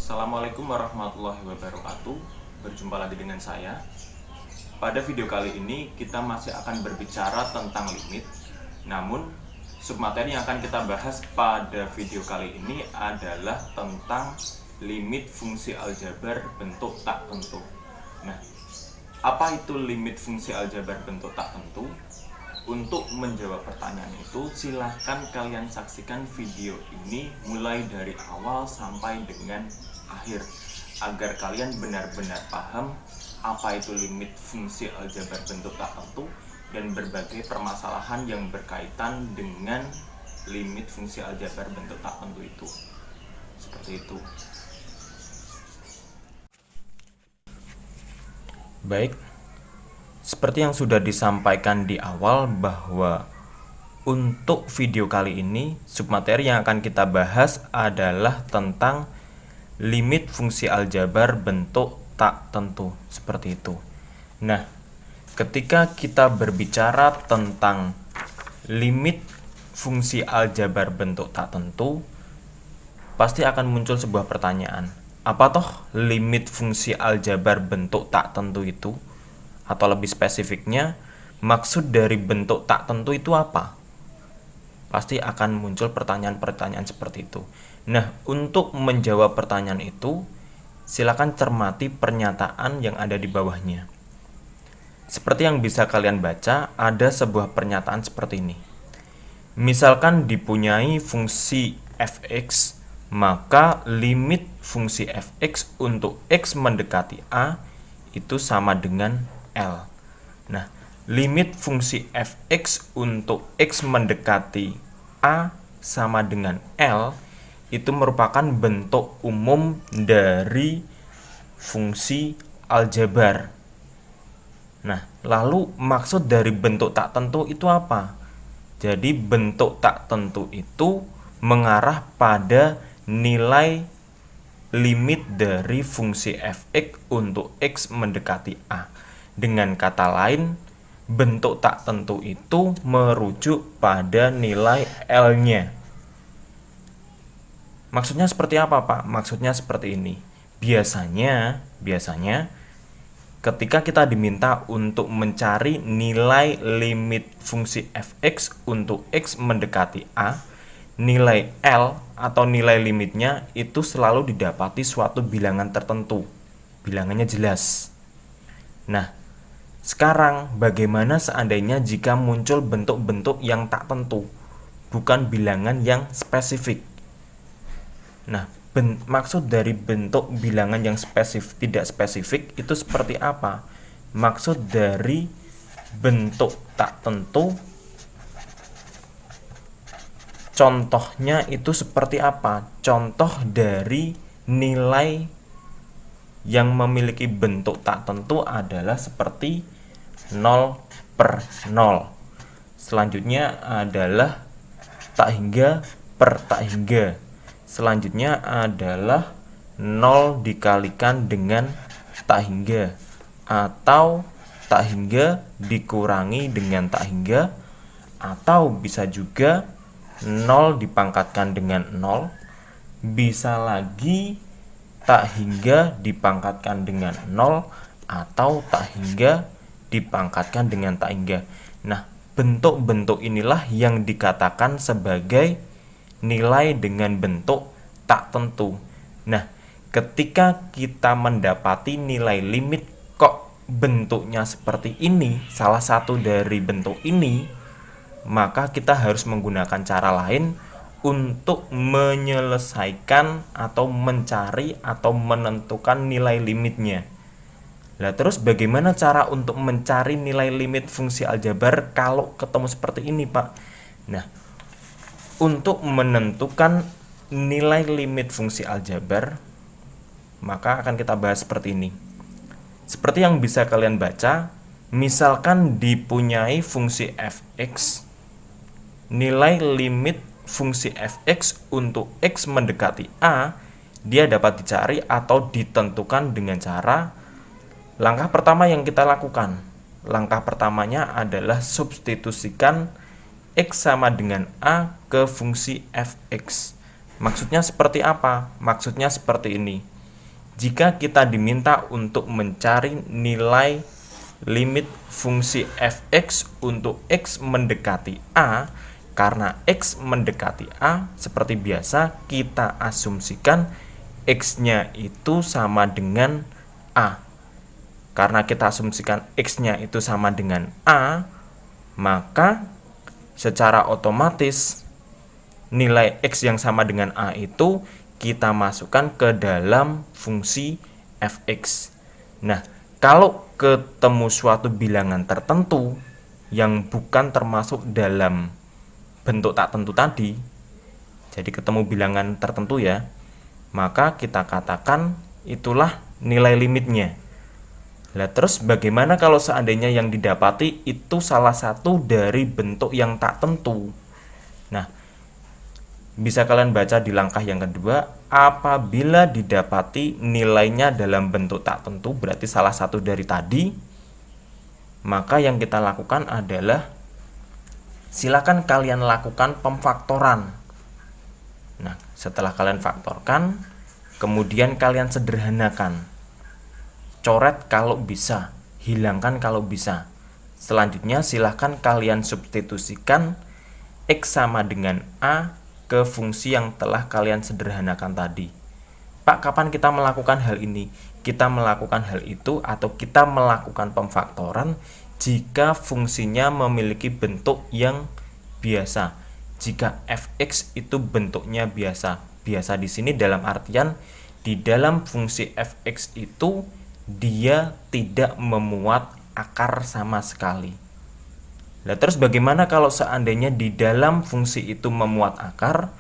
Assalamualaikum warahmatullahi wabarakatuh. Berjumpa lagi dengan saya. Pada video kali ini kita masih akan berbicara tentang limit. Namun submateri yang akan kita bahas pada video kali ini adalah tentang limit fungsi aljabar bentuk tak tentu. Nah, apa itu limit fungsi aljabar bentuk tak tentu? Untuk menjawab pertanyaan itu, silahkan kalian saksikan video ini mulai dari awal sampai dengan akhir agar kalian benar-benar paham apa itu limit fungsi aljabar bentuk tak tentu dan berbagai permasalahan yang berkaitan dengan limit fungsi aljabar bentuk tak tentu itu. Seperti itu. Baik. Seperti yang sudah disampaikan di awal bahwa untuk video kali ini submateri yang akan kita bahas adalah tentang limit fungsi aljabar bentuk tak tentu, seperti itu. Nah, ketika kita berbicara tentang limit fungsi aljabar bentuk tak tentu, pasti akan muncul sebuah pertanyaan. Apa toh limit fungsi aljabar bentuk tak tentu itu? Atau lebih spesifiknya, maksud dari bentuk tak tentu itu apa? Pasti akan muncul pertanyaan-pertanyaan seperti itu. Nah, untuk menjawab pertanyaan itu, silakan cermati pernyataan yang ada di bawahnya. Seperti yang bisa kalian baca, ada sebuah pernyataan seperti ini. Misalkan dipunyai fungsi fx, maka limit fungsi fx untuk x mendekati a itu sama dengan L. Nah, limit fungsi fx untuk x mendekati a sama dengan L itu merupakan bentuk umum dari fungsi aljabar. Nah, lalu maksud dari bentuk tak tentu itu apa? Jadi bentuk tak tentu itu mengarah pada nilai limit dari fungsi fx untuk x mendekati a. Dengan kata lain, bentuk tak tentu itu merujuk pada nilai L-nya. Maksudnya seperti apa, Pak? Maksudnya seperti ini. Biasanya ketika kita diminta untuk mencari nilai limit fungsi fx untuk x mendekati a, nilai L atau nilai limitnya itu selalu didapati suatu bilangan tertentu. Bilangannya jelas. Nah, sekarang bagaimana seandainya jika muncul bentuk-bentuk yang tak tentu, bukan bilangan yang spesifik? Nah, maksud dari bentuk bilangan yang tidak spesifik itu seperti apa? Maksud dari bentuk tak tentu, contohnya itu seperti apa? Contoh dari nilai yang memiliki bentuk tak tentu adalah seperti 0/0. Selanjutnya adalah tak hingga per tak hingga. Selanjutnya adalah 0 dikalikan dengan tak hingga, atau tak hingga dikurangi dengan tak hingga, atau bisa juga 0 dipangkatkan dengan 0, bisa lagi tak hingga dipangkatkan dengan 0, atau tak hingga dipangkatkan dengan tak hingga. Nah, bentuk-bentuk inilah yang dikatakan sebagai nilai dengan bentuk tak tentu. Nah, ketika kita mendapati nilai limit kok bentuknya seperti ini, salah satu dari bentuk ini, maka kita harus menggunakan cara lain untuk menyelesaikan atau mencari atau menentukan nilai limitnya. Lah, terus bagaimana cara untuk mencari nilai limit fungsi aljabar kalau ketemu seperti ini, Pak? Nah, untuk menentukan nilai limit fungsi aljabar, maka akan kita bahas seperti ini. Seperti yang bisa kalian baca, misalkan dipunyai fungsi fx, nilai limit fungsi fx untuk x mendekati a, dia dapat dicari atau ditentukan dengan cara langkah pertama yang kita lakukan. Langkah pertamanya adalah substitusikan X sama dengan A ke fungsi fx. Maksudnya seperti apa? Maksudnya seperti ini. Jika kita diminta untuk mencari nilai limit fungsi f(x) untuk x mendekati a, karena x mendekati a, seperti biasa kita asumsikan x-nya itu sama dengan a. Karena kita asumsikan x-nya itu sama dengan a, maka secara otomatis nilai x yang sama dengan a itu kita masukkan ke dalam fungsi f(x). Nah, kalau ketemu suatu bilangan tertentu yang bukan termasuk dalam bentuk tak tentu tadi, jadi ketemu bilangan tertentu ya, maka kita katakan itulah nilai limitnya. Nah, terus bagaimana kalau seandainya yang didapati itu salah satu dari bentuk yang tak tentu? Nah, bisa kalian baca di langkah yang kedua, apabila didapati nilainya dalam bentuk tak tentu, berarti salah satu dari tadi, maka yang kita lakukan adalah silakan kalian lakukan pemfaktoran. Nah, setelah kalian faktorkan, kemudian kalian sederhanakan. Coret kalau bisa, hilangkan kalau bisa. Selanjutnya silahkan kalian substitusikan x sama dengan a ke fungsi yang telah kalian sederhanakan tadi. Pak, kapan kita melakukan hal ini? Kita melakukan hal itu atau kita melakukan pemfaktoran jika fungsinya memiliki bentuk yang biasa. Jika f(x) itu bentuknya biasa. Biasa di sini dalam artian di dalam fungsi f(x) itu dia tidak memuat akar sama sekali. Nah, terus bagaimana kalau seandainya di dalam fungsi itu memuat akar?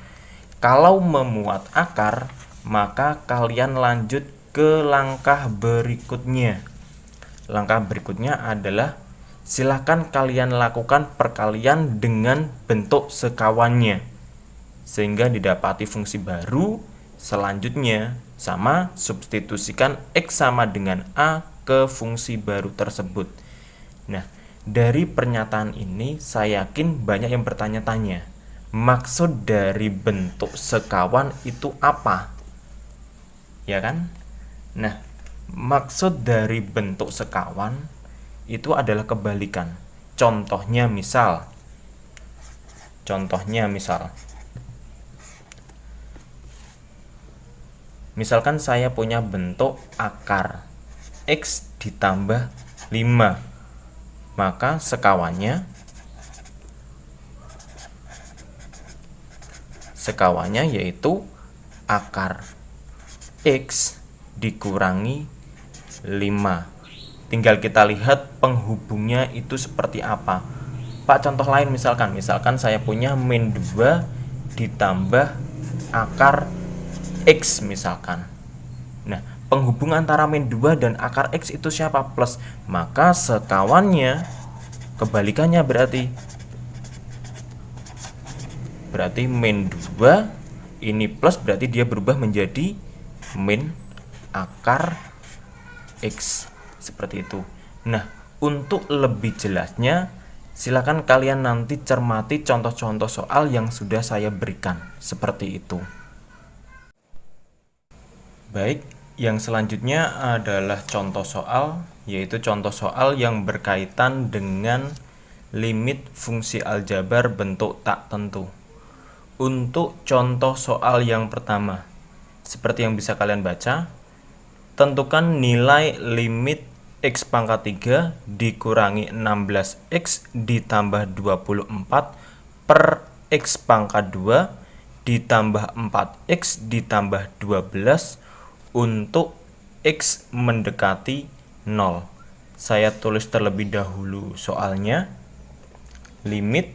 Kalau memuat akar, maka kalian lanjut ke langkah berikutnya. Langkah berikutnya adalah silakan kalian lakukan perkalian dengan bentuk sekawannya, sehingga didapati fungsi baru. Selanjutnya sama substitusikan x sama dengan a ke fungsi baru tersebut. Nah, dari pernyataan ini saya yakin banyak yang bertanya-tanya, maksud dari bentuk sekawan itu apa? Ya kan? Nah, maksud dari bentuk sekawan itu adalah kebalikan. Contohnya misal misalkan saya punya bentuk akar x ditambah 5, maka sekawannya yaitu akar x dikurangi 5. Tinggal kita lihat penghubungnya itu seperti apa. Pak, contoh lain misalkan saya punya min 2 ditambah akar x misalkan. Nah, penghubung antara min 2 dan akar x itu siapa? Plus. Maka sekawannya kebalikannya berarti min 2 ini plus, berarti dia berubah menjadi min akar x. Seperti itu. Nah, untuk lebih jelasnya silakan kalian nanti cermati contoh-contoh soal yang sudah saya berikan. Seperti itu. Baik, yang selanjutnya adalah contoh soal, yaitu contoh soal yang berkaitan dengan limit fungsi aljabar bentuk tak tentu. Untuk contoh soal yang pertama, seperti yang bisa kalian baca, tentukan nilai limit x pangkat 3 dikurangi 16x ditambah 24 per x pangkat 2 ditambah 4x ditambah 12 untuk x mendekati 0. Saya tulis terlebih dahulu soalnya. Limit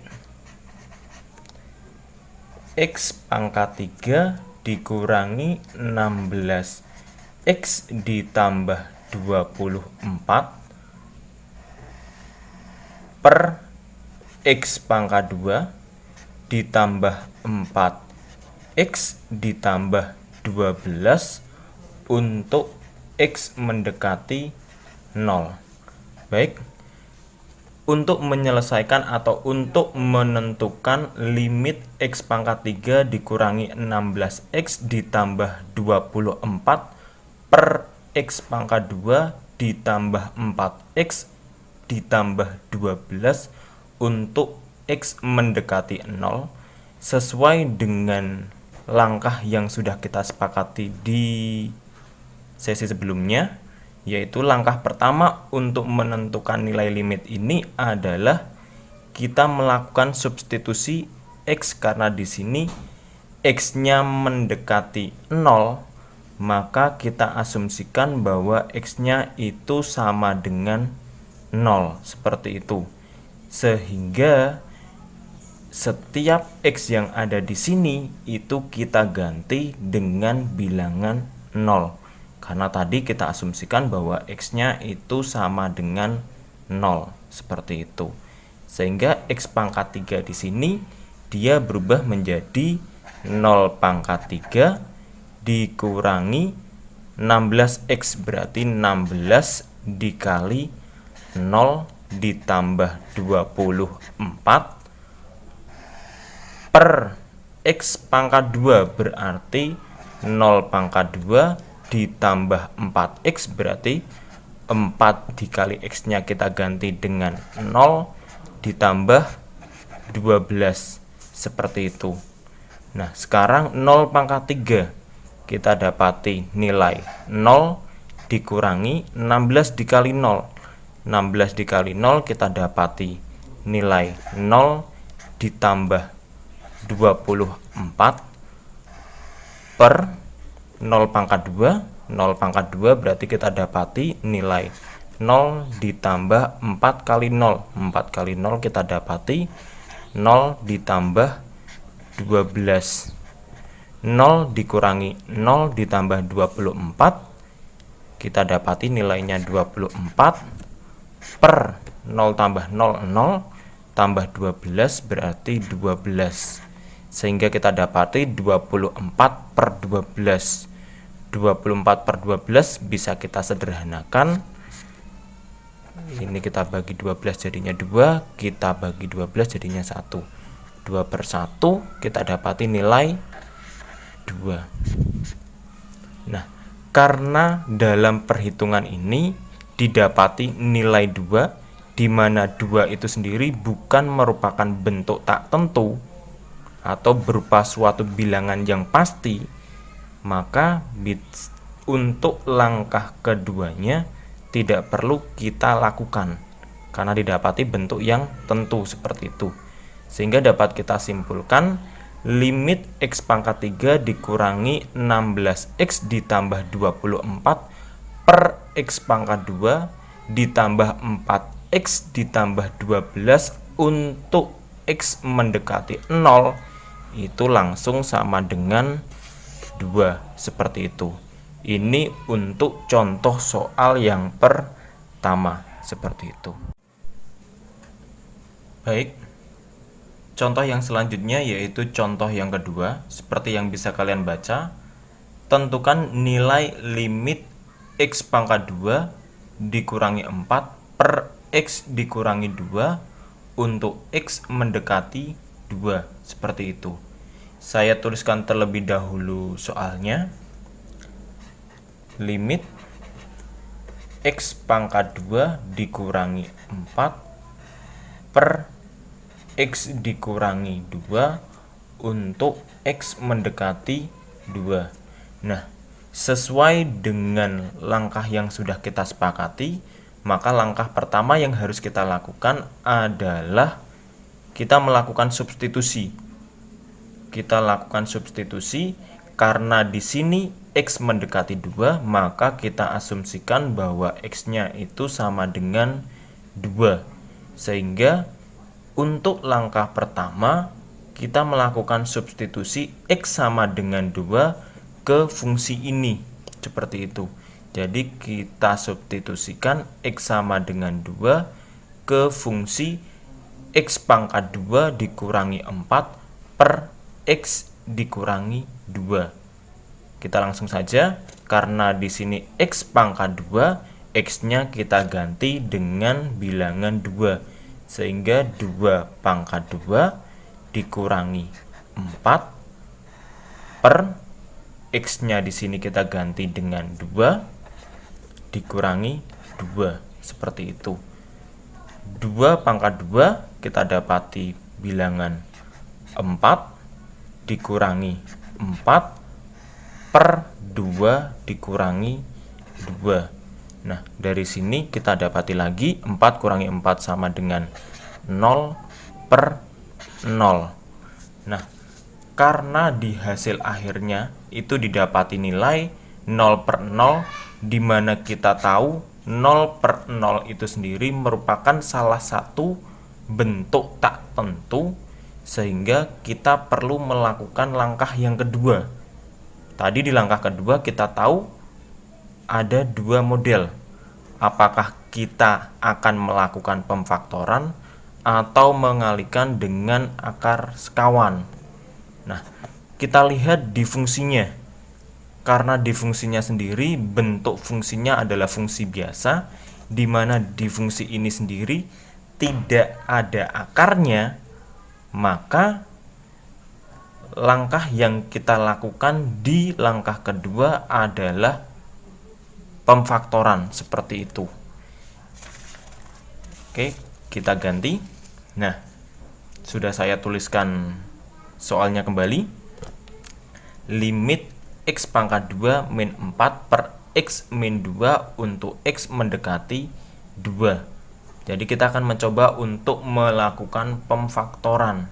x pangkat 3 dikurangi 16x ditambah 24 per x pangkat 2 ditambah 4x ditambah 12 untuk x mendekati 0. Baik, untuk menyelesaikan atau untuk menentukan limit x pangkat 3 dikurangi 16x ditambah 24 per X pangkat 2 ditambah 4X ditambah 12 untuk X mendekati 0 sesuai dengan langkah yang sudah kita sepakati di sesi sebelumnya, yaitu langkah pertama untuk menentukan nilai limit ini adalah kita melakukan substitusi X, karena di sini X-nya mendekati 0, maka kita asumsikan bahwa X-nya itu sama dengan 0, seperti itu. Sehingga setiap X yang ada di sini itu kita ganti dengan bilangan 0. Karena tadi kita asumsikan bahwa X-nya itu sama dengan 0, seperti itu. Sehingga X pangkat 3 di sini dia berubah menjadi 0 pangkat 3 dikurangi 16X, berarti 16 dikali 0 ditambah 24 per X pangkat 2, berarti 0 pangkat 2 ditambah 4X, berarti 4 dikali X-nya kita ganti dengan 0 ditambah 12, seperti itu. Nah, sekarang 0 pangkat 3 kita dapati nilai 0 dikurangi 16 dikali 0. 16 dikali 0 kita dapati nilai 0 ditambah 24 per 0 pangkat 2. 0 pangkat 2 berarti kita dapati nilai 0 ditambah 4 kali 0. 4 kali 0 kita dapati 0 ditambah 12. 0 dikurangi 0 ditambah 24, kita dapati nilainya 24 per 0 tambah 0, 0 tambah 12 berarti 12. Sehingga kita dapati 24 per 12. 24 per 12 bisa kita sederhanakan. Ini kita bagi 12 jadinya 2, kita bagi 12 jadinya 1. 2 per 1 kita dapati nilai 2. Nah, karena dalam perhitungan ini didapati nilai 2, di mana 2 itu sendiri bukan merupakan bentuk tak tentu atau berupa suatu bilangan yang pasti, maka untuk langkah keduanya tidak perlu kita lakukan karena didapati bentuk yang tentu seperti itu. Sehingga dapat kita simpulkan limit X pangkat 3 dikurangi 16X ditambah 24 per X pangkat 2 ditambah 4X ditambah 12 untuk X mendekati 0 itu langsung sama dengan 2, seperti itu. Ini untuk contoh soal yang pertama, seperti itu. Baik, contoh yang selanjutnya yaitu contoh yang kedua. Seperti yang bisa kalian baca, tentukan nilai limit X pangkat 2 dikurangi 4 per X dikurangi 2 untuk X mendekati 2, seperti itu. Saya tuliskan terlebih dahulu soalnya. Limit X pangkat 2 dikurangi 4 per X dikurangi 2 untuk X mendekati 2. Nah, sesuai dengan langkah yang sudah kita sepakati, maka langkah pertama yang harus kita lakukan adalah kita melakukan substitusi. Kita lakukan substitusi karena di sini X mendekati 2, maka kita asumsikan bahwa X-nya itu sama dengan 2. Sehingga untuk langkah pertama kita melakukan substitusi X sama dengan 2 ke fungsi ini, seperti itu. Jadi kita substitusikan X sama dengan 2 ke fungsi X pangkat 2 dikurangi 4 per X dikurangi 2. Kita langsung saja, karena di sini X pangkat 2, X-nya kita ganti dengan bilangan 2. Sehingga 2 pangkat 2 dikurangi 4 per X-nya di sini kita ganti dengan 2 dikurangi 2 seperti itu. 2 pangkat 2 kita dapati bilangan 4 dikurangi 4 per 2 dikurangi 2. Nah, dari sini kita dapati lagi 4 kurangi 4 sama dengan 0 per 0. Nah, karena di hasil akhirnya itu didapati nilai 0 per 0, di mana kita tahu 0 per 0 itu sendiri merupakan salah satu bentuk tak tentu, sehingga kita perlu melakukan langkah yang kedua. Tadi di langkah kedua kita tahu ada dua model. Apakah kita akan melakukan pemfaktoran atau mengalihkan dengan akar sekawan. Nah, kita lihat di fungsinya. Karena di fungsinya sendiri, bentuk fungsinya adalah fungsi biasa, di mana di fungsi ini sendiri tidak ada akarnya, maka langkah yang kita lakukan di langkah kedua adalah pemfaktoran seperti itu. Oke, kita ganti. Nah, sudah saya tuliskan soalnya kembali. Limit X pangkat 2 min 4 per X min 2 untuk X mendekati 2. Jadi kita akan mencoba untuk melakukan pemfaktoran.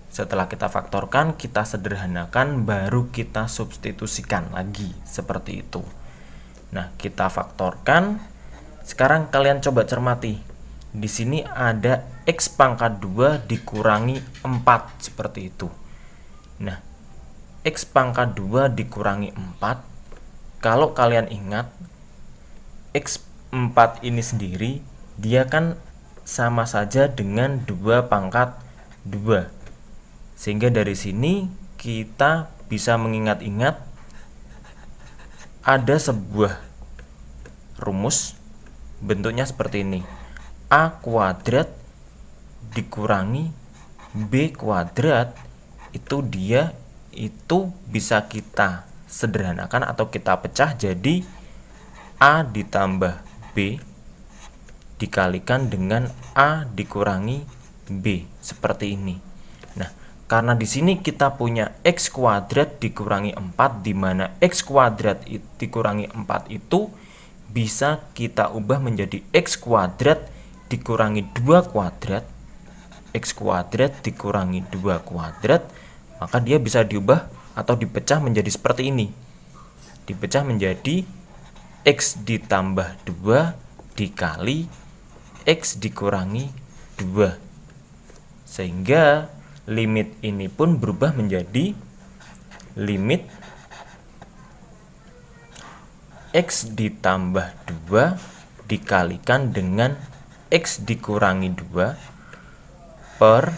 Setelah kita faktorkan, kita sederhanakan, baru kita substitusikan lagi seperti itu. Nah, kita faktorkan. Sekarang kalian coba cermati. Di sini ada X pangkat 2 dikurangi 4 seperti itu. Nah, X pangkat 2 dikurangi 4, kalau kalian ingat, X4 ini sendiri dia kan sama saja dengan 2 pangkat 2. Sehingga dari sini kita bisa mengingat-ingat ada sebuah rumus bentuknya seperti ini. A kuadrat dikurangi B kuadrat itu bisa kita sederhanakan atau kita pecah jadi A ditambah B dikalikan dengan A dikurangi B seperti ini. Nah, karena di sini kita punya X kuadrat dikurangi 4, di mana X kuadrat dikurangi 4 itu bisa kita ubah menjadi X kuadrat dikurangi 2 kuadrat. X kuadrat dikurangi 2 kuadrat, maka dia bisa diubah atau dipecah menjadi seperti ini. Dipecah menjadi X ditambah 2 dikali X dikurangi 2. Sehingga limit ini pun berubah menjadi limit X ditambah 2 dikalikan dengan X dikurangi 2 per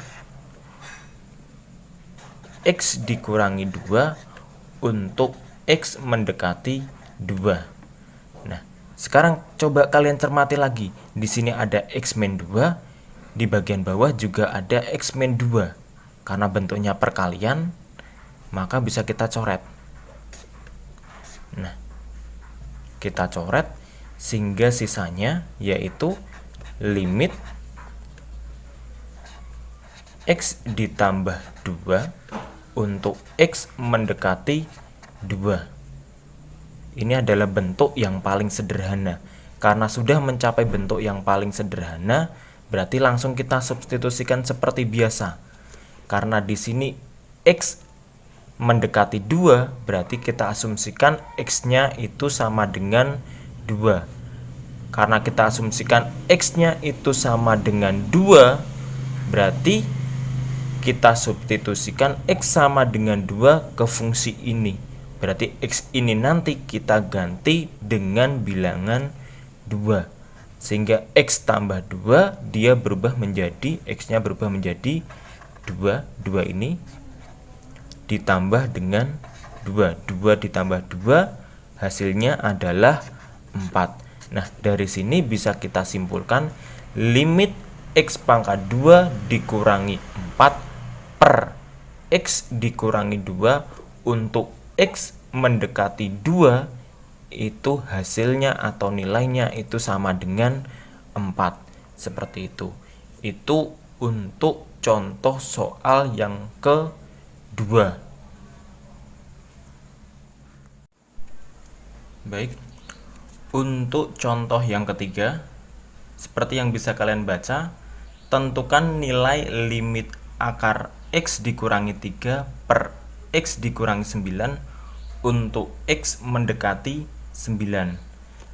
X dikurangi 2 untuk X mendekati 2. Nah, sekarang coba kalian cermati lagi. Di sini ada X min 2, di bagian bawah juga ada X min 2. Karena bentuknya perkalian, maka bisa kita coret. Nah, kita coret sehingga sisanya yaitu limit X ditambah 2 untuk X mendekati 2. Ini adalah bentuk yang paling sederhana. Karena sudah mencapai bentuk yang paling sederhana, berarti langsung kita substitusikan seperti biasa. Karena di sini X mendekati 2, berarti kita asumsikan X-nya itu sama dengan 2. Karena kita asumsikan X-nya itu sama dengan 2, berarti kita substitusikan X sama dengan 2 ke fungsi ini. Berarti X ini nanti kita ganti dengan bilangan 2. Sehingga X tambah 2 dia berubah menjadi, X-nya berubah menjadi 2. 2 ini ditambah dengan 2. 2 ditambah 2 hasilnya adalah 4. Nah, dari sini bisa kita simpulkan limit X pangkat 2 dikurangi 4 per X dikurangi 2 untuk X mendekati 2 itu hasilnya atau nilainya itu sama dengan 4. Seperti itu. Itu untuk contoh soal yang kedua. Baik. Untuk contoh yang ketiga, seperti yang bisa kalian baca, tentukan nilai limit akar X dikurangi 3 per X dikurangi 9 untuk X mendekati 9.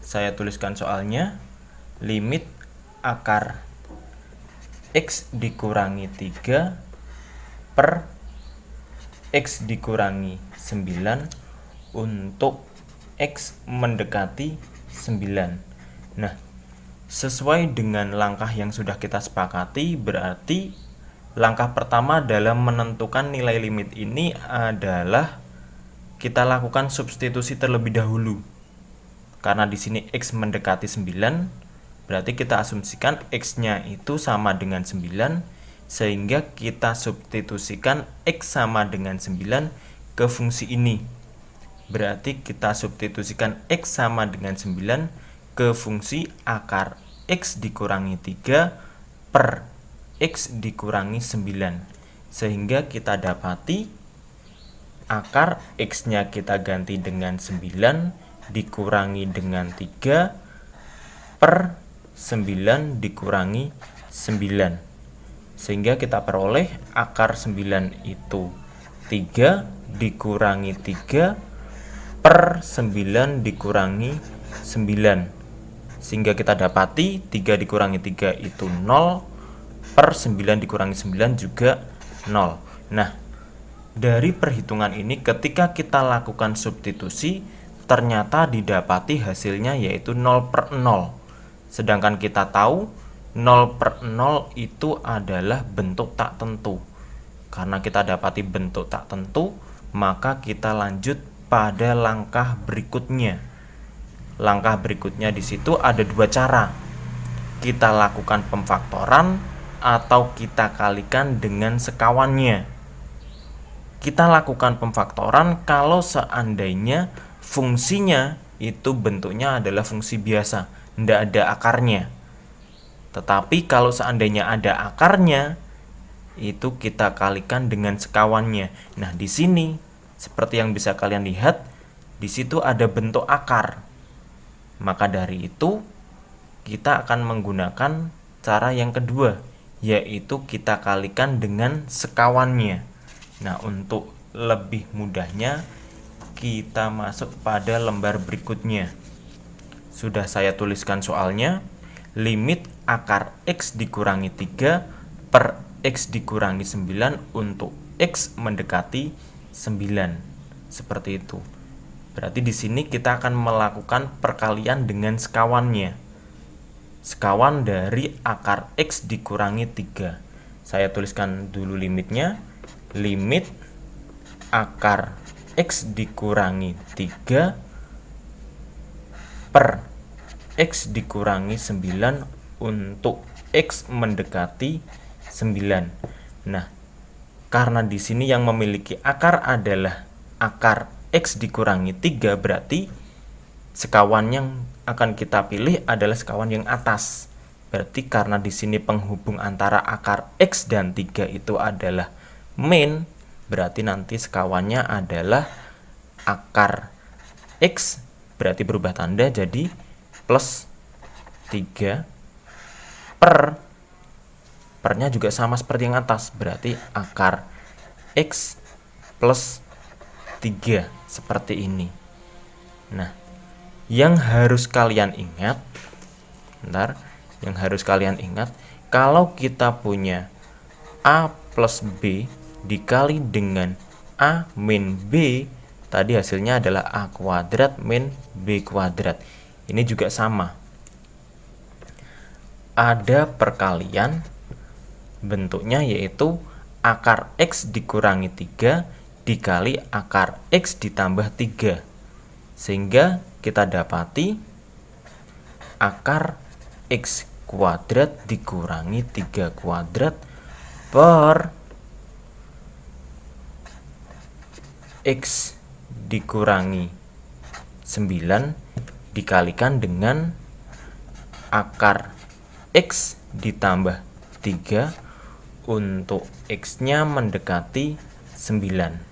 Saya tuliskan soalnya, limit akar X dikurangi 3 per X dikurangi 9 untuk X mendekati 9. Nah, sesuai dengan langkah yang sudah kita sepakati, berarti langkah pertama dalam menentukan nilai limit ini adalah kita lakukan substitusi terlebih dahulu. Karena di sini X mendekati 9, berarti kita asumsikan X-nya itu sama dengan 9, sehingga kita substitusikan X sama dengan 9 ke fungsi ini. Berarti kita substitusikan X sama dengan 9 ke fungsi akar X dikurangi 3 per X dikurangi 9. Sehingga kita dapati akar X-nya kita ganti dengan 9 dikurangi dengan 3 per 9 dikurangi 9. Sehingga kita peroleh akar 9 itu 3 dikurangi 3 per 9 dikurangi 9. Sehingga kita dapati 3 dikurangi 3 itu 0, per 9 dikurangi 9 juga 0. Nah, dari perhitungan ini ketika kita lakukan substitusi, ternyata didapati hasilnya yaitu 0 per 0. Sedangkan kita tahu 0 per 0 itu adalah bentuk tak tentu. Karena kita dapati bentuk tak tentu, maka kita lanjut pada langkah berikutnya. Langkah berikutnya di situ ada dua cara. Kita lakukan pemfaktoran atau kita kalikan dengan sekawannya. Kita lakukan pemfaktoran kalau seandainya fungsinya itu bentuknya adalah fungsi biasa, tidak ada akarnya. Tetapi kalau seandainya ada akarnya, itu kita kalikan dengan sekawannya. Nah, di sini seperti yang bisa kalian lihat, di situ ada bentuk akar. Maka dari itu, kita akan menggunakan cara yang kedua, yaitu kita kalikan dengan sekawannya. Nah, untuk lebih mudahnya, kita masuk pada lembar berikutnya. Sudah saya tuliskan soalnya, limit akar X dikurangi 3 per X dikurangi 9 untuk X mendekati 9. Seperti itu. Berarti di sini kita akan melakukan perkalian dengan sekawannya. Sekawan dari akar X dikurangi 3. Saya tuliskan dulu limitnya. Limit akar X dikurangi 3 per X dikurangi 9 untuk X mendekati 9. Nah, karena di sini yang memiliki akar adalah akar X dikurangi 3, berarti sekawan yang akan kita pilih adalah sekawan yang atas. Berarti karena di sini penghubung antara akar X dan 3 itu adalah min, berarti nanti sekawannya adalah akar X, berarti berubah tanda jadi plus 3 pernya juga sama seperti yang atas, berarti akar X plus 3 seperti ini. Nah, yang harus kalian ingat, kalau kita punya A plus B dikali dengan A min B, tadi hasilnya adalah A kuadrat min B kuadrat. Ini juga sama. Ada perkalian, bentuknya yaitu akar X dikurangi 3 dikali akar X ditambah 3. Sehingga kita dapati akar X kuadrat dikurangi 3 kuadrat per X dikurangi 9 dikalikan dengan akar X ditambah 3 untuk X-nya mendekati 9.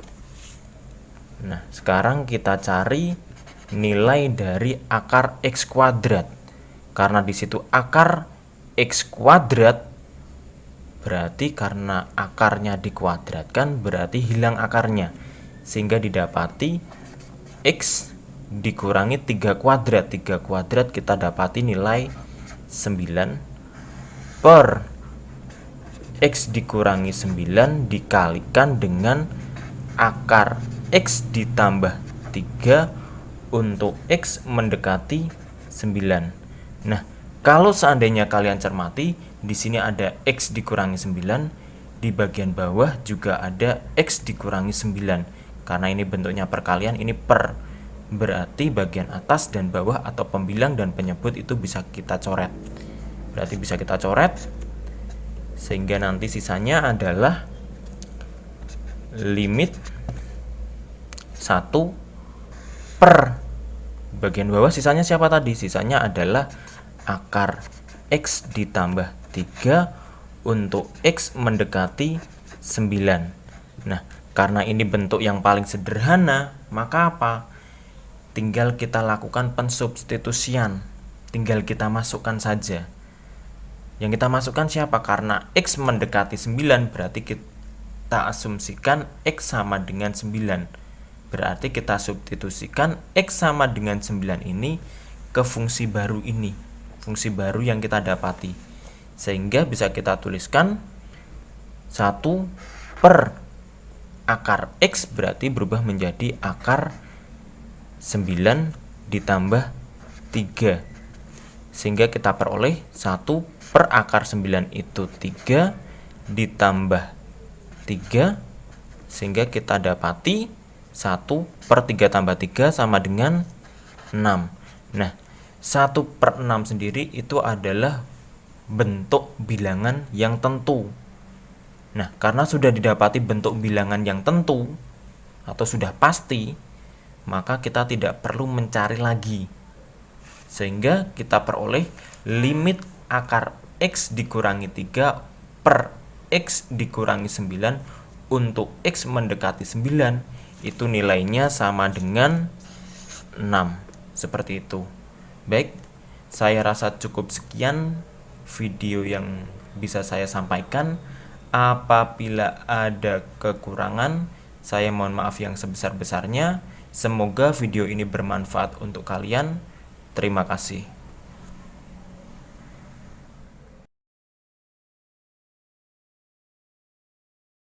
Nah, sekarang kita cari nilai dari akar X kuadrat. Karena di situ akar X kuadrat, berarti karena akarnya dikuadratkan berarti hilang akarnya, sehingga didapati X dikurangi 3 kuadrat. 3 kuadrat kita dapati nilai 9 per X dikurangi 9 dikalikan dengan akar X ditambah 3 untuk X mendekati 9. Nah, kalau seandainya kalian cermati, di sini ada X dikurangi 9, di bagian bawah juga ada X dikurangi 9. Karena ini bentuknya perkalian, ini per. Berarti bagian atas dan bawah atau pembilang dan penyebut itu bisa kita coret. Berarti bisa kita coret, sehingga nanti sisanya adalah limit 1 per bagian bawah. Sisanya siapa tadi? Sisanya adalah akar X ditambah 3 untuk X mendekati 9. Nah, karena ini bentuk yang paling sederhana, maka apa? Tinggal kita lakukan pensubstitusian. Tinggal kita masukkan saja. Yang kita masukkan siapa? Karena X mendekati 9, berarti kita asumsikan X sama dengan 9. Berarti kita substitusikan X sama dengan 9 ini ke fungsi baru ini. Fungsi baru yang kita dapati. Sehingga bisa kita tuliskan 1 per akar X berarti berubah menjadi akar 9 ditambah 3. Sehingga kita peroleh 1 per akar 9 itu 3 ditambah 3. Sehingga kita dapati 1 per 3 tambah 3 sama dengan 6. Nah, 1 per 6 sendiri itu adalah bentuk bilangan yang tentu. Nah, karena sudah didapati bentuk bilangan yang tentu atau sudah pasti, maka kita tidak perlu mencari lagi. Sehingga kita peroleh limit akar X dikurangi 3 per X dikurangi 9 untuk X mendekati 9 itu nilainya sama dengan 6. Seperti itu. Baik, saya rasa cukup sekian video yang bisa saya sampaikan. Apabila ada kekurangan, saya mohon maaf yang sebesar-besarnya. Semoga video ini bermanfaat untuk kalian. Terima kasih.